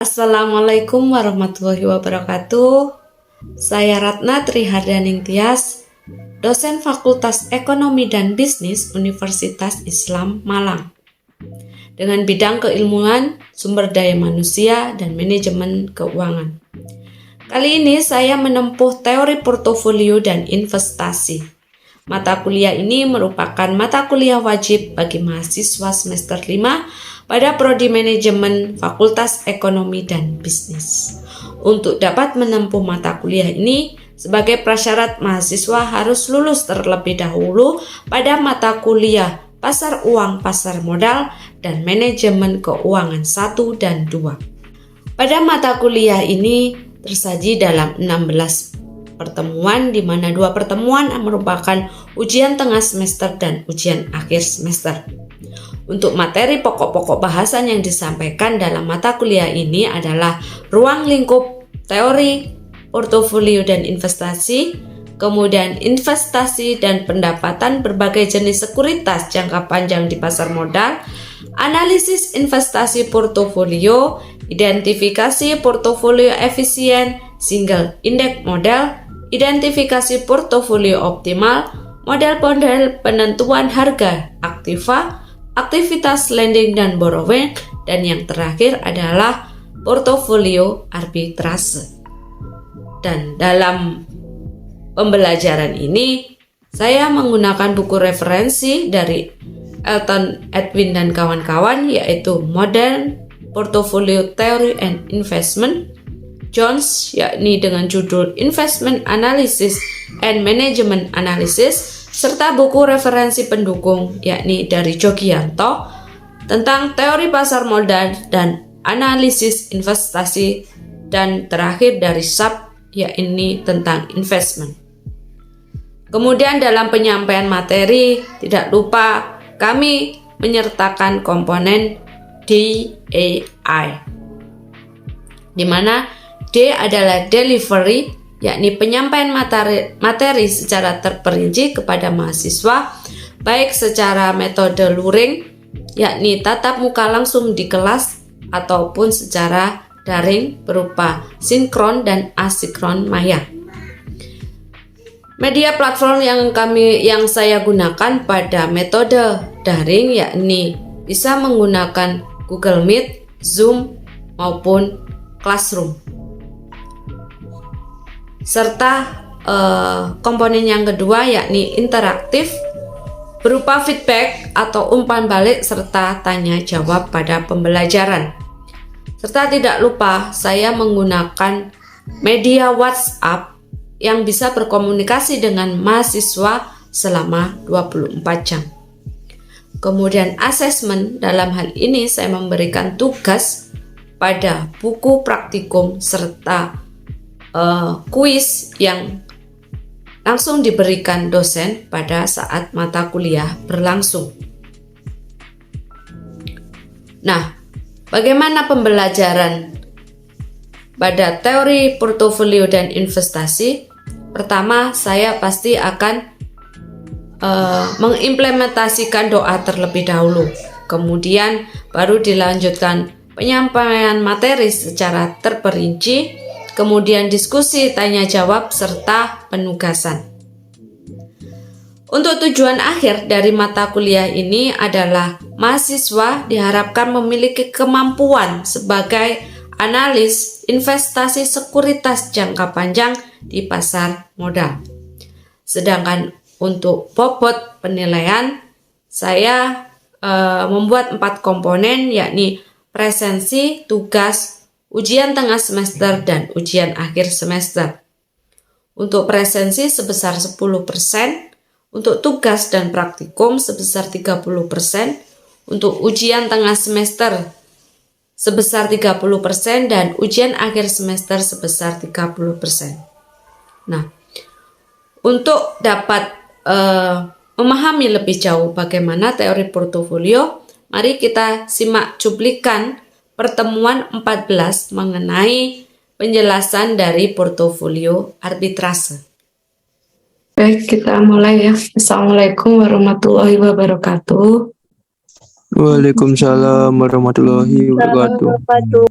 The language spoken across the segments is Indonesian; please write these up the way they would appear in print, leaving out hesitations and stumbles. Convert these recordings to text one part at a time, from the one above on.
Assalamualaikum warahmatullahi wabarakatuh. Saya Ratna Trihardaning Tias, dosen Fakultas Ekonomi dan Bisnis Universitas Islam Malang, dengan bidang keilmuan sumber daya manusia dan manajemen keuangan. Kali ini saya menempuh teori portofolio dan investasi. Mata kuliah ini merupakan mata kuliah wajib bagi mahasiswa semester 5 pada Prodi Manajemen Fakultas Ekonomi dan Bisnis. Untuk dapat menempuh mata kuliah ini, sebagai prasyarat mahasiswa harus lulus terlebih dahulu pada mata kuliah Pasar Uang Pasar Modal dan Manajemen Keuangan 1 dan 2. Pada mata kuliah ini tersaji dalam 16 pertemuan, di mana 2 pertemuan merupakan ujian tengah semester dan ujian akhir semester. Untuk materi pokok-pokok bahasan yang disampaikan dalam mata kuliah ini adalah ruang lingkup teori, portofolio dan investasi, kemudian investasi dan pendapatan berbagai jenis sekuritas jangka panjang di pasar modal, analisis investasi portofolio, identifikasi portofolio efisien, single index model, identifikasi portofolio optimal, model-model penentuan harga aktiva, aktivitas lending dan borrowing, dan yang terakhir adalah portofolio arbitrase. Dan dalam pembelajaran ini, saya menggunakan buku referensi dari Elton Edwin dan kawan-kawan, yaitu Modern Portfolio Theory and Investment, Jones, yakni dengan judul Investment Analysis and Management Analysis, serta buku referensi pendukung, yakni dari Jogianto, tentang teori pasar modal dan analisis investasi, dan terakhir dari Sharp, yakni tentang investment. Kemudian dalam penyampaian materi, tidak lupa kami menyertakan komponen DAI, di mana D adalah delivery, yakni penyampaian materi secara terperinci kepada mahasiswa, baik secara metode luring, yakni tatap muka langsung di kelas, ataupun secara daring berupa sinkron dan asinkron maya. Media platform yang saya gunakan pada metode daring yakni bisa menggunakan Google Meet, Zoom, maupun Classroom. Serta komponen yang kedua yakni interaktif berupa feedback atau umpan balik serta tanya jawab pada pembelajaran. Serta tidak lupa saya menggunakan media WhatsApp yang bisa berkomunikasi dengan mahasiswa selama 24 jam. Kemudian asesmen, dalam hal ini saya memberikan tugas pada buku praktikum serta kuis yang langsung diberikan dosen pada saat mata kuliah berlangsung. Nah, bagaimana pembelajaran pada teori portofolio dan investasi? Pertama, saya pasti akan mengimplementasikan doa terlebih dahulu. Kemudian baru dilanjutkan penyampaian materi secara terperinci, kemudian diskusi tanya jawab serta penugasan. Untuk tujuan akhir dari mata kuliah ini adalah mahasiswa diharapkan memiliki kemampuan sebagai analis investasi sekuritas jangka panjang di pasar modal. Sedangkan untuk bobot penilaian, saya membuat 4 komponen, yakni presensi, tugas, ujian tengah semester, dan ujian akhir semester. Untuk presensi sebesar 10%, untuk tugas dan praktikum sebesar 30%, untuk ujian tengah semester sebesar 30%, dan ujian akhir semester sebesar 30%. Nah, untuk dapat memahami lebih jauh bagaimana teori portofolio, mari kita simak cuplikan pertemuan 14 mengenai penjelasan dari portofolio arbitrase. Baik, kita mulai ya. Assalamualaikum warahmatullahi wabarakatuh. Waalaikumsalam warahmatullahi wabarakatuh.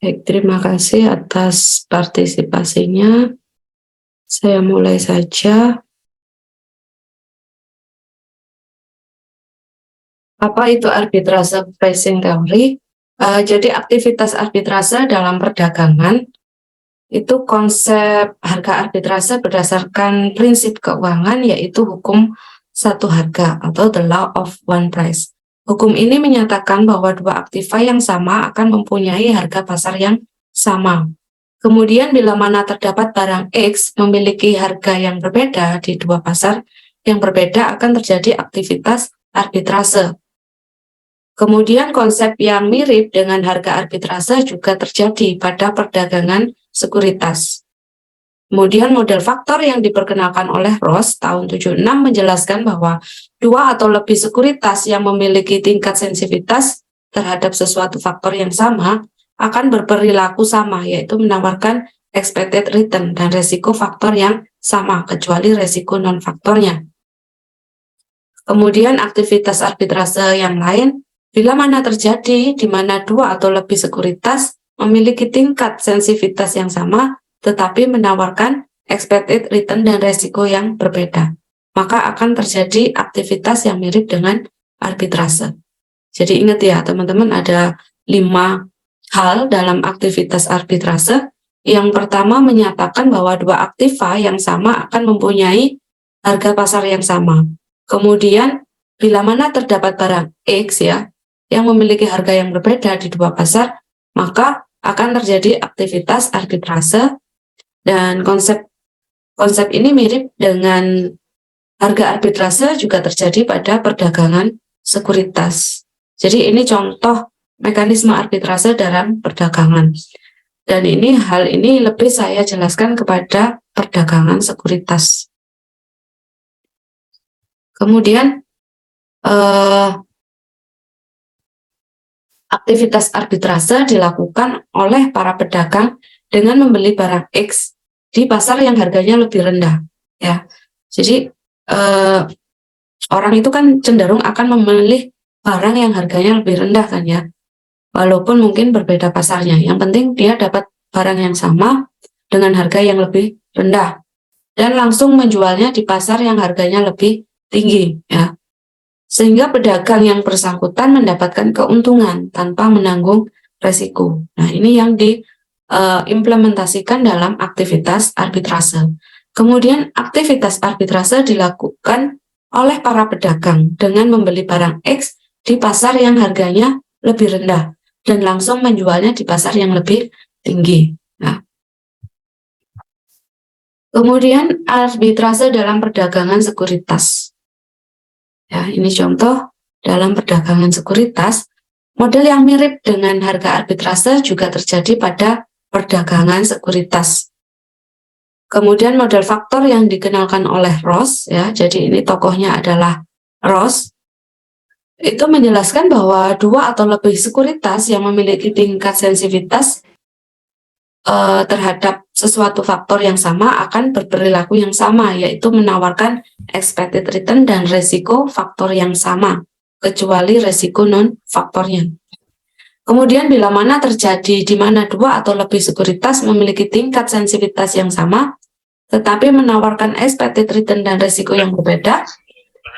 Baik, terima kasih atas partisipasinya. Saya mulai saja. Apa itu arbitrase pricing theory? Jadi aktivitas arbitrase dalam perdagangan itu konsep harga arbitrase berdasarkan prinsip keuangan, yaitu hukum satu harga atau the law of one price. Hukum ini menyatakan bahwa dua aktiva yang sama akan mempunyai harga pasar yang sama. Kemudian bila mana terdapat barang X memiliki harga yang berbeda di dua pasar yang berbeda, akan terjadi aktivitas arbitrase. Kemudian konsep yang mirip dengan harga arbitrase juga terjadi pada perdagangan sekuritas. Kemudian model faktor yang diperkenalkan oleh Ross tahun 76 menjelaskan bahwa dua atau lebih sekuritas yang memiliki tingkat sensitivitas terhadap sesuatu faktor yang sama akan berperilaku sama, yaitu menawarkan expected return dan resiko faktor yang sama, kecuali resiko non-faktornya. Kemudian aktivitas arbitrase yang lain, bila mana terjadi di mana dua atau lebih sekuritas memiliki tingkat sensitivitas yang sama, tetapi menawarkan expected return dan resiko yang berbeda, maka akan terjadi aktivitas yang mirip dengan arbitrase. Jadi ingat ya teman-teman, ada 5 hal dalam aktivitas arbitrase. Yang pertama menyatakan bahwa dua aktiva yang sama akan mempunyai harga pasar yang sama. Kemudian bila mana terdapat barang X ya yang memiliki harga yang berbeda di dua pasar, maka akan terjadi aktivitas arbitrase. Dan konsep ini mirip dengan harga arbitrase juga terjadi pada perdagangan sekuritas. Jadi ini contoh mekanisme arbitrase dalam perdagangan. Dan hal ini lebih saya jelaskan kepada perdagangan sekuritas. Kemudian aktivitas arbitrase dilakukan oleh para pedagang dengan membeli barang X di pasar yang harganya lebih rendah, ya. Jadi orang itu kan cenderung akan memilih barang yang harganya lebih rendah kan ya, walaupun mungkin berbeda pasarnya. Yang penting dia dapat barang yang sama dengan harga yang lebih rendah dan langsung menjualnya di pasar yang harganya lebih tinggi, ya. Sehingga pedagang yang bersangkutan mendapatkan keuntungan tanpa menanggung resiko. Nah, ini yang diimplementasikan dalam aktivitas arbitrase. Kemudian aktivitas arbitrase dilakukan oleh para pedagang dengan membeli barang X di pasar yang harganya lebih rendah dan langsung menjualnya di pasar yang lebih tinggi. Nah, kemudian arbitrase dalam perdagangan sekuritas. Ya, ini contoh dalam perdagangan sekuritas. Model yang mirip dengan harga arbitrase juga terjadi pada perdagangan sekuritas. Kemudian model faktor yang dikenalkan oleh Ross, ya, jadi ini tokohnya adalah Ross, itu menjelaskan bahwa dua atau lebih sekuritas yang memiliki tingkat sensitivitas terhadap sesuatu faktor yang sama akan berperilaku yang sama, yaitu menawarkan expected return dan resiko faktor yang sama, kecuali resiko non-faktornya. Kemudian bila mana terjadi di mana dua atau lebih sekuritas memiliki tingkat sensitivitas yang sama, tetapi menawarkan expected return dan resiko yang berbeda,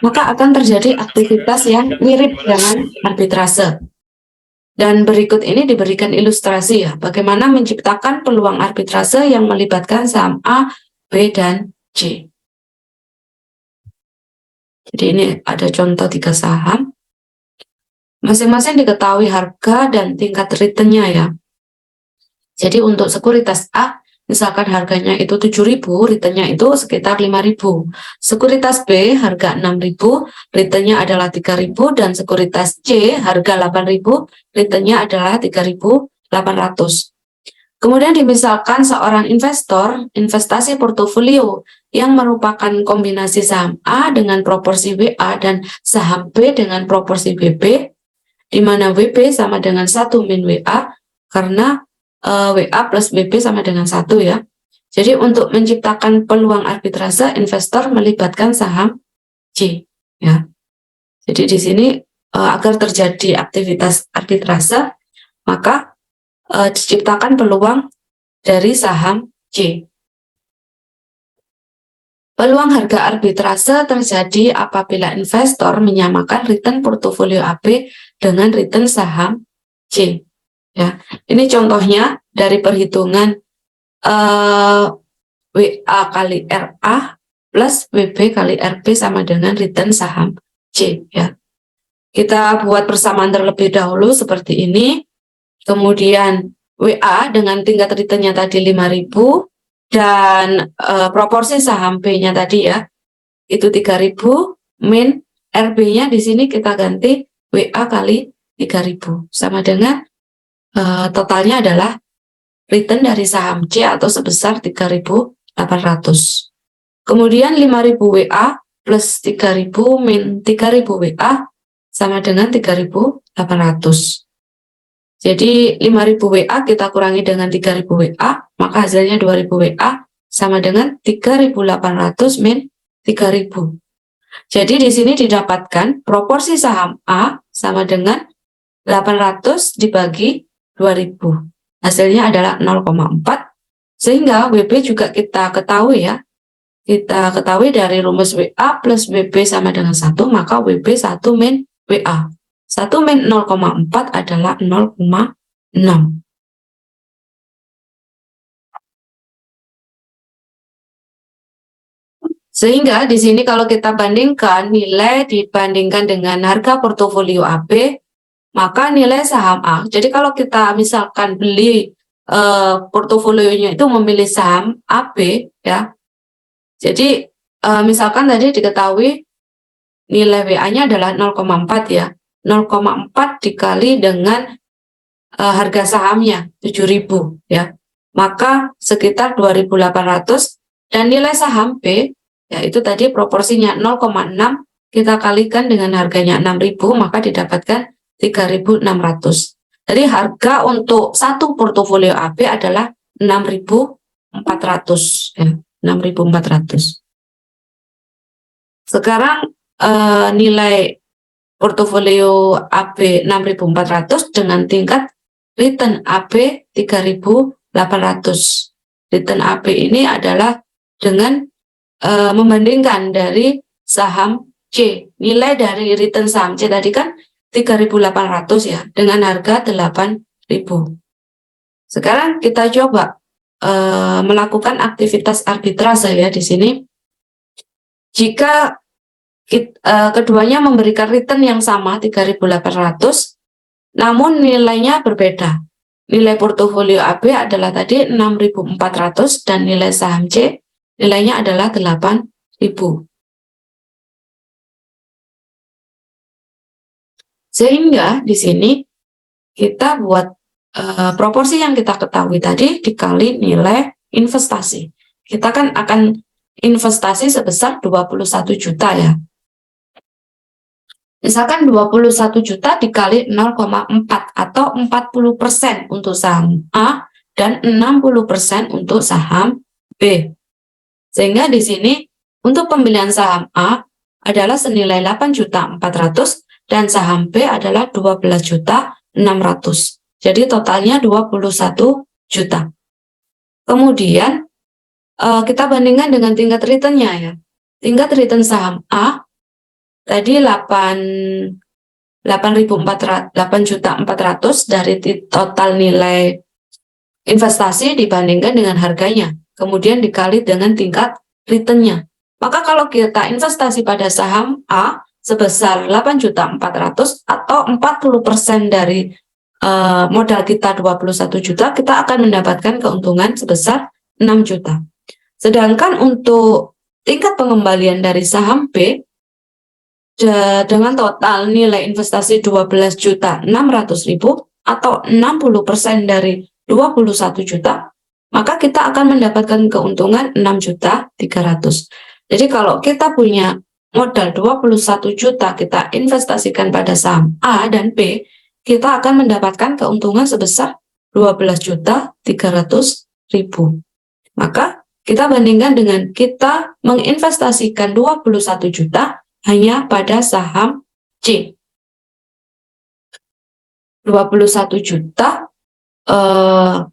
maka akan terjadi aktivitas yang mirip dengan arbitrase. Dan berikut ini diberikan ilustrasi ya, bagaimana menciptakan peluang arbitrase yang melibatkan saham A, B, dan C. Jadi ini ada contoh 3 saham. Masing-masing diketahui harga dan tingkat return-nya ya. Jadi untuk sekuritas A, misalkan harganya itu 7.000, returnnya itu sekitar 5.000. Sekuritas B harga 6.000, returnnya adalah 3.000, dan sekuritas C harga 8.000, returnnya adalah 3.800. Kemudian dimisalkan seorang investor investasi portofolio yang merupakan kombinasi saham A dengan proporsi WA dan saham B dengan proporsi WB, di mana WB sama dengan 1 min WA, karena WA plus WB sama dengan 1 ya. Jadi untuk menciptakan peluang arbitrase, investor melibatkan saham C ya. Jadi di sini agar terjadi aktivitas arbitrase, maka diciptakan peluang dari saham C. Peluang harga arbitrase terjadi apabila investor menyamakan return portofolio AB dengan return saham C. Ya, ini contohnya dari perhitungan WA kali RA plus WB kali RB sama dengan return saham C. Ya, kita buat persamaan terlebih dahulu seperti ini. Kemudian WA dengan tingkat returnnya tadi 5.000 dan proporsi saham B-nya tadi ya itu 3.000, min RB-nya di sini kita ganti WA kali 3.000 sama dengan totalnya adalah return dari saham C atau sebesar 3.800. Kemudian 5.000 WA plus 3.000 min 3.000 WA sama dengan 3.800. Jadi 5.000 WA kita kurangi dengan 3.000 WA, maka hasilnya 2.000 WA sama dengan 3.800 min 3.000. Jadi di sini didapatkan proporsi saham A sama dengan 800 dibagi 2.000. Hasilnya adalah 0,4. Sehingga WB juga kita ketahui ya. Kita ketahui dari rumus WA plus WB sama dengan 1, maka WB 1 min WA. 1 min 0,4 adalah 0,6. Sehingga di sini kalau kita bandingkan nilai dibandingkan dengan harga portofolio AB, maka nilai saham A. Jadi kalau kita misalkan beli portofolionya itu memilih saham AB ya. Jadi misalkan tadi diketahui nilai WA-nya adalah 0,4 ya. 0,4 dikali dengan harga sahamnya 7.000 ya. Maka sekitar 2.800 dan nilai saham B yaitu tadi proporsinya 0,6 kita kalikan dengan harganya 6.000 maka didapatkan 3.600. Jadi harga untuk satu portofolio AB adalah 6.400 ya, 6.400. Sekarang nilai portofolio AB 6.400 dengan tingkat return AB 3.800. Return AB ini adalah dengan membandingkan dari saham C. Nilai dari return saham C tadi kan 3.800 ya, dengan harga 8.000. Sekarang kita coba melakukan aktivitas arbitrase ya di sini. Jika keduanya memberikan return yang sama 3.800, namun nilainya berbeda. Nilai portofolio AB adalah tadi 6.400 dan nilai saham C nilainya adalah 8.000. Sehingga di sini kita buat proporsi yang kita ketahui tadi dikali nilai investasi. Kita kan akan investasi sebesar 21 juta ya. Misalkan 21 juta dikali 0,4 atau 40% untuk saham A dan 60% untuk saham B. Sehingga di sini untuk pembelian saham A adalah senilai 8.400 dan saham B adalah 12.600. Jadi totalnya 21 juta. Kemudian kita bandingkan dengan tingkat returnnya ya. Tingkat return saham A tadi 8.400 dari total nilai investasi dibandingkan dengan harganya. Kemudian dikali dengan tingkat returnnya. Maka kalau kita investasi pada saham A sebesar 8.400 atau 40% dari modal kita 21 juta, kita akan mendapatkan keuntungan sebesar 6 juta. Sedangkan untuk tingkat pengembalian dari saham B dengan total nilai investasi 12.600.000 atau 60% dari 21 juta, maka kita akan mendapatkan keuntungan 6.300.000. Jadi kalau kita punya modal 21 juta kita investasikan pada saham A dan B, kita akan mendapatkan keuntungan sebesar 12.300.000. Maka kita bandingkan dengan kita menginvestasikan 21 juta hanya pada saham C. 21 juta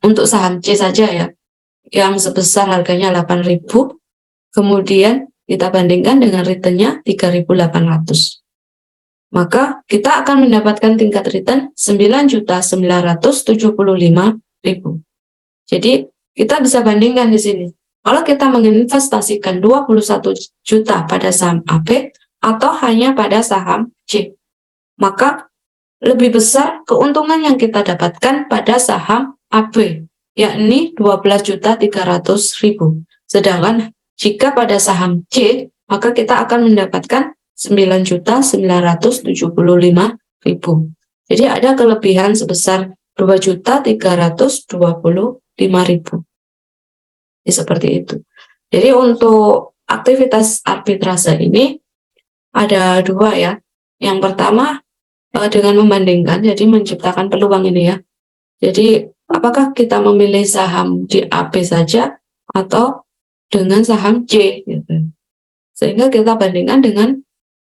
untuk saham C saja ya, yang sebesar harganya 8.000, kemudian kita bandingkan dengan returnnya 3.800. Maka kita akan mendapatkan tingkat return 9.975.000. Jadi kita bisa bandingkan di sini. Kalau kita menginvestasikan 21 juta pada saham AB atau hanya pada saham C, maka lebih besar keuntungan yang kita dapatkan pada saham AB, yakni 12.300.000. Sedangkan jika pada saham C, maka kita akan mendapatkan 9.975.000. Jadi ada kelebihan sebesar 2.325.000. Seperti itu. Jadi untuk aktivitas arbitrase ini ada dua ya. Yang pertama dengan membandingkan, jadi menciptakan peluang ini ya. Jadi apakah kita memilih saham di AB saja atau dengan saham C gitu. Sehingga kita bandingkan dengan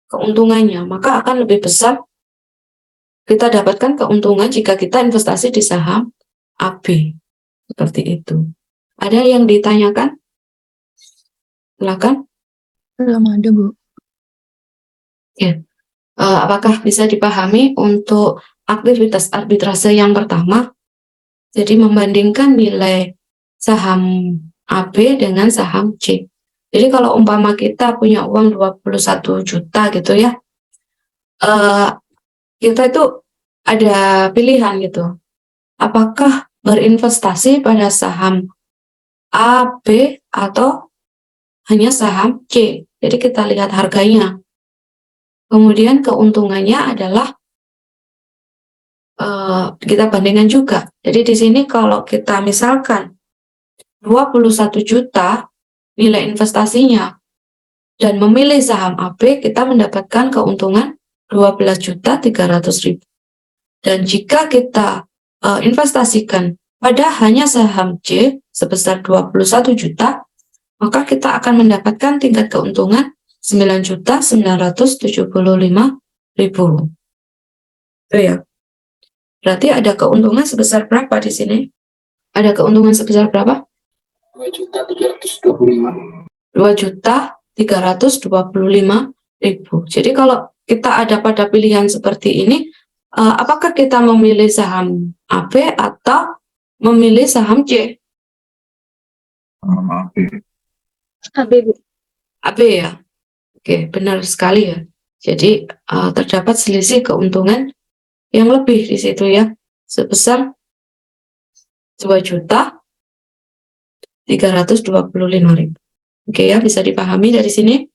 keuntungannya, maka akan lebih besar kita dapatkan keuntungan jika kita investasi di saham AB. Seperti itu. Ada yang ditanyakan? Silakan. Belum ada, Bu. Ya. Apakah bisa dipahami untuk aktivitas arbitrase yang pertama? Jadi membandingkan nilai saham AB dengan saham C. Jadi kalau umpama kita punya uang 21 juta gitu ya, kita itu ada pilihan gitu. Apakah berinvestasi pada saham A, B, atau hanya saham C. Jadi kita lihat harganya. Kemudian keuntungannya adalah kita bandingkan juga. Jadi di sini kalau kita misalkan 21 juta nilai investasinya dan memilih saham AB, kita mendapatkan keuntungan 12.300.000. Dan jika kita investasikan pada hanya saham C sebesar 21 juta, maka kita akan mendapatkan tingkat keuntungan 9.975.000. Itu ya. Berarti ada keuntungan sebesar berapa di sini? Ada keuntungan sebesar berapa? 2.325.000. Jadi kalau kita ada pada pilihan seperti ini, apakah kita memilih saham AB atau memilih saham C? AB, Bu. AB ya. Oke, benar sekali ya. Jadi terdapat selisih keuntungan yang lebih di situ ya, sebesar 2.325.000. Oke ya, bisa dipahami dari sini?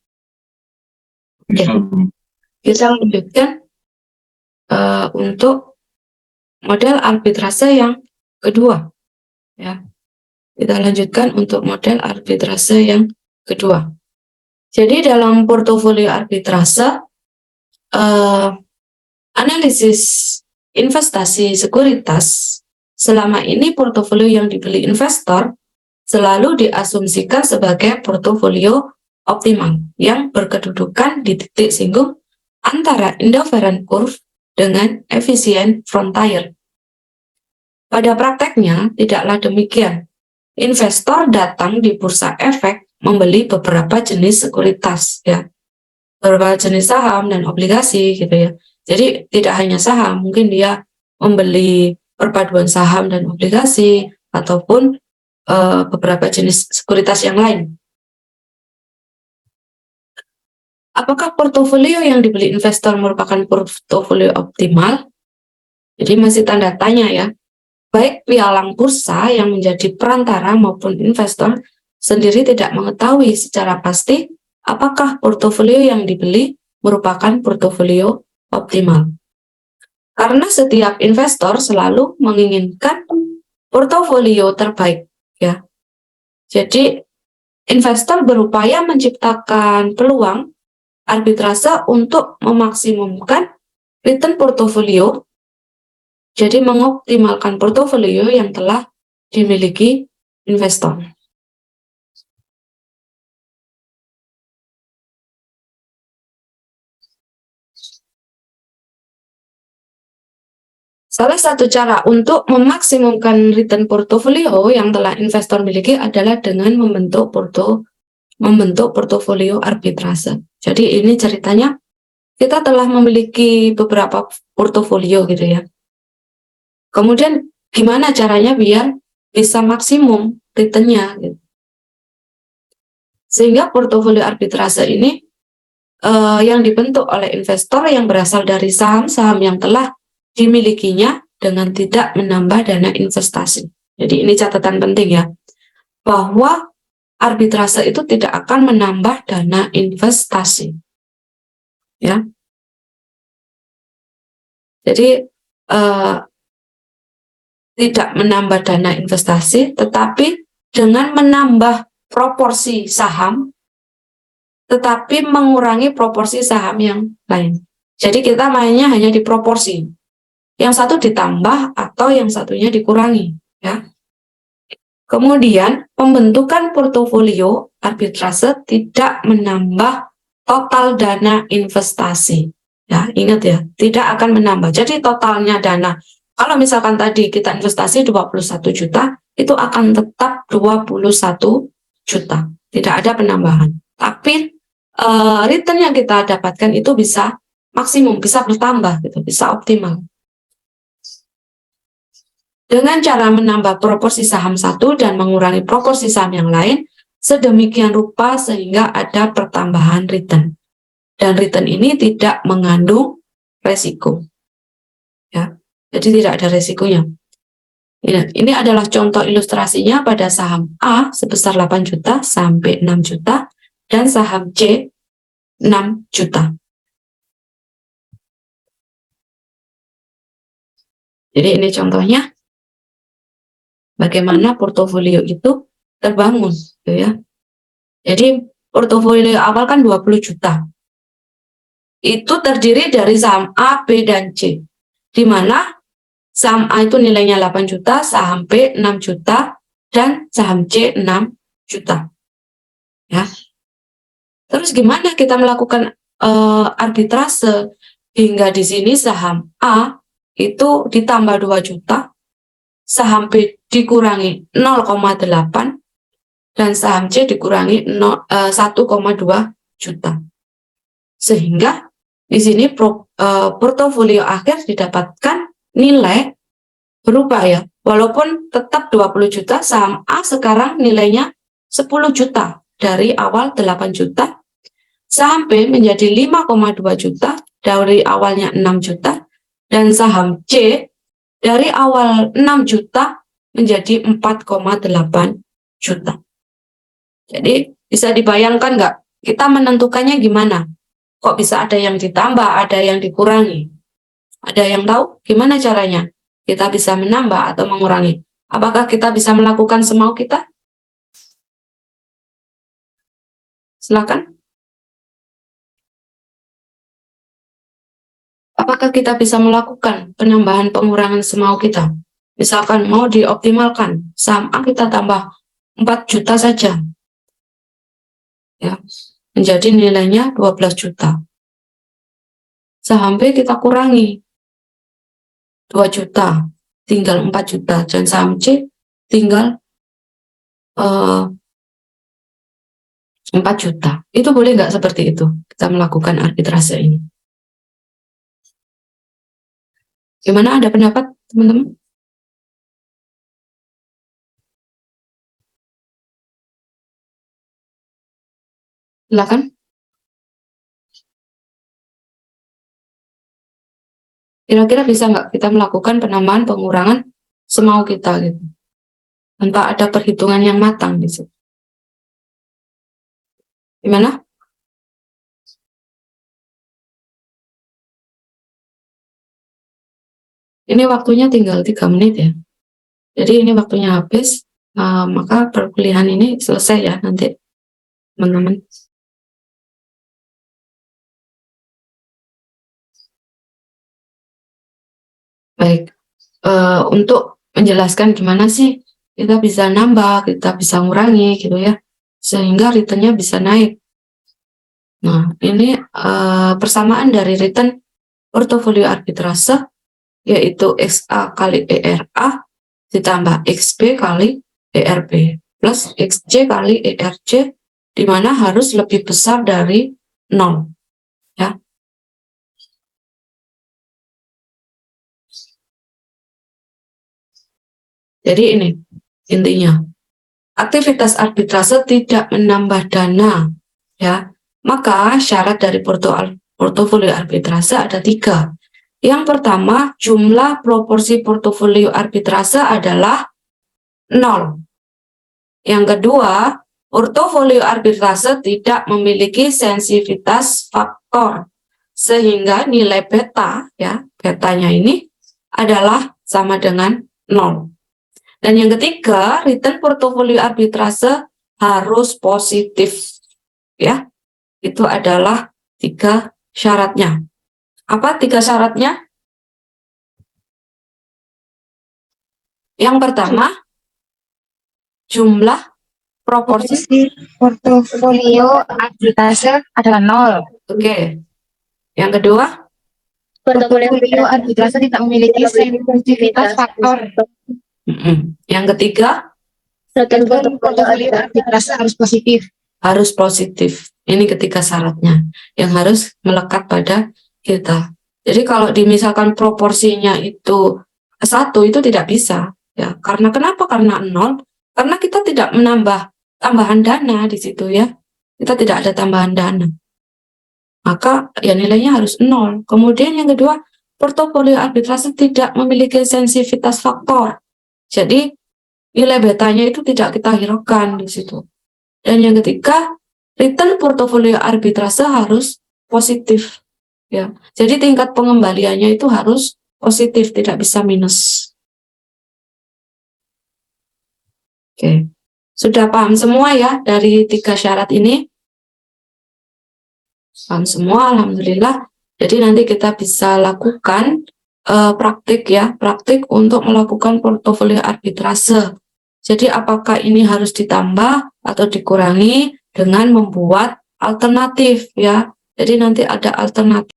Oke. Kita lanjutkan untuk model arbitrase yang kedua. Ya, kita lanjutkan untuk model arbitrase yang kedua. Jadi dalam portofolio arbitrase, analisis investasi sekuritas, selama ini portofolio yang dibeli investor selalu diasumsikan sebagai portofolio optimal yang berkedudukan di titik singgung antara indifferent curve dengan efisien frontier. Pada prakteknya tidaklah demikian. Investor datang di bursa efek membeli beberapa jenis sekuritas ya, beberapa jenis saham dan obligasi gitu ya. Jadi tidak hanya saham, mungkin dia membeli perpaduan saham dan obligasi ataupun beberapa jenis sekuritas yang lain. Apakah portofolio yang dibeli investor merupakan portofolio optimal? Jadi masih tanda tanya ya. Baik pialang bursa yang menjadi perantara maupun investor sendiri tidak mengetahui secara pasti apakah portofolio yang dibeli merupakan portofolio optimal. Karena setiap investor selalu menginginkan portofolio terbaik ya. Jadi investor berupaya menciptakan peluang arbitrase untuk memaksimumkan return portofolio, jadi mengoptimalkan portofolio yang telah dimiliki investor. Salah satu cara untuk memaksimumkan return portofolio yang telah investor miliki adalah dengan membentuk portofolio arbitrase. Jadi ini ceritanya, kita telah memiliki beberapa portofolio gitu ya. Kemudian gimana caranya biar bisa maksimum returnnya gitu. Sehingga portofolio arbitrase ini yang dibentuk oleh investor yang berasal dari saham-saham yang telah dimilikinya dengan tidak menambah dana investasi. Jadi ini catatan penting ya, bahwa arbitrase itu tidak akan menambah dana investasi. Ya. Jadi tidak menambah dana investasi, tetapi dengan menambah proporsi saham, tetapi mengurangi proporsi saham yang lain. Jadi kita mainnya hanya di proporsi. Yang satu ditambah atau yang satunya dikurangi, ya. Kemudian pembentukan portofolio arbitrase tidak menambah total dana investasi. Ya, ingat ya, tidak akan menambah. Jadi totalnya dana, kalau misalkan tadi kita investasi 21 juta, itu akan tetap 21 juta. Tidak ada penambahan. Tapi return yang kita dapatkan itu bisa maksimum, bisa bertambah gitu, bisa optimal. Dengan cara menambah proporsi saham satu dan mengurangi proporsi saham yang lain, sedemikian rupa sehingga ada pertambahan return. Dan return ini tidak mengandung resiko. Ya, jadi tidak ada resikonya. Ini adalah contoh ilustrasinya pada saham A sebesar 8 juta sampai 6 juta dan saham C 6 juta. Jadi ini contohnya bagaimana portofolio itu terbangun, gitu ya. Jadi portofolio awal kan 20 juta. Itu terdiri dari saham A, B, dan C. Di mana saham A itu nilainya 8 juta, saham B 6 juta, dan saham C 6 juta. Ya. Terus gimana kita melakukan arbitrase hingga di sini saham A itu ditambah 2 juta, saham B dikurangi 0,8 dan saham C dikurangi 1,2 juta. Sehingga di sini portofolio akhir didapatkan nilai berubah ya. Walaupun tetap 20 juta, saham A sekarang nilainya 10 juta dari awal 8 juta. Saham B menjadi 5,2 juta dari awalnya 6 juta. Dan saham C dari awal 6 juta menjadi 4,8 juta. Jadi bisa dibayangkan nggak? Kita menentukannya gimana? Kok bisa ada yang ditambah, ada yang dikurangi? Ada yang tahu gimana caranya? Kita bisa menambah atau mengurangi. Apakah kita bisa melakukan semau kita? Silakan. Apakah kita bisa melakukan penambahan pengurangan semau kita? Misalkan mau dioptimalkan, saham A kita tambah 4 juta saja. Ya, menjadi nilainya 12 juta. Saham B kita kurangi 2 juta, tinggal 4 juta. Dan saham C tinggal 4 juta. Itu boleh nggak seperti itu? Kita melakukan arbitrase ini. Gimana, ada pendapat teman-teman? Silakan. Kira-kira bisa nggak kita melakukan penambahan pengurangan semau kita gitu, tanpa ada perhitungan yang matang di situ? Gimana? Ini waktunya tinggal 3 menit ya. Jadi ini waktunya habis, maka perkuliahan ini selesai ya nanti teman-teman. Baik, untuk menjelaskan gimana sih kita bisa nambah, kita bisa ngurangi gitu ya, sehingga returnnya bisa naik. Nah, ini persamaan dari return portofolio arbitrase yaitu XA kali ERA ditambah XB kali ERB plus XC kali ERC, di mana harus lebih besar dari 0. Ya. Jadi ini intinya. Aktivitas arbitrase tidak menambah dana, ya. Maka syarat dari portofolio arbitrase ada 3. Yang pertama, jumlah proporsi portofolio arbitrase adalah 0. Yang kedua, portofolio arbitrase tidak memiliki sensitivitas faktor, sehingga nilai beta, ya, betanya ini adalah sama dengan 0. Dan yang ketiga, return portofolio arbitrase harus positif, ya. Itu adalah 3 syaratnya. Apa 3 syaratnya? Yang pertama, jumlah proporsi portofolio arbitrase adalah 0. Oke. Yang kedua, Portofolio arbitrase tidak memiliki sensitivitas faktor. Yang ketiga, Return portofolio arbitrase harus positif. harus positif. Ini ketiga syaratnya yang harus melekat pada kita. Jadi kalau misalkan proporsinya itu 1, itu tidak bisa, ya. Karena kenapa? Karena 0. Karena kita tidak menambah tambahan dana di situ, ya. Kita tidak ada tambahan dana. Maka ya nilainya harus 0. Kemudian yang kedua, portofolio arbitrase tidak memiliki sensitivitas faktor. Jadi nilai betanya itu tidak kita hiraukan di situ. Dan yang ketiga, return portofolio arbitrase harus positif, ya. Jadi tingkat pengembaliannya itu harus positif, tidak bisa minus. Oke. Sudah paham semua ya dari 3 syarat ini? Paham semua, alhamdulillah. Jadi nanti kita bisa lakukan praktik, ya, praktik untuk melakukan portofolio arbitrase. Jadi apakah ini harus ditambah atau dikurangi dengan membuat alternatif, ya. Jadi nanti ada alternatif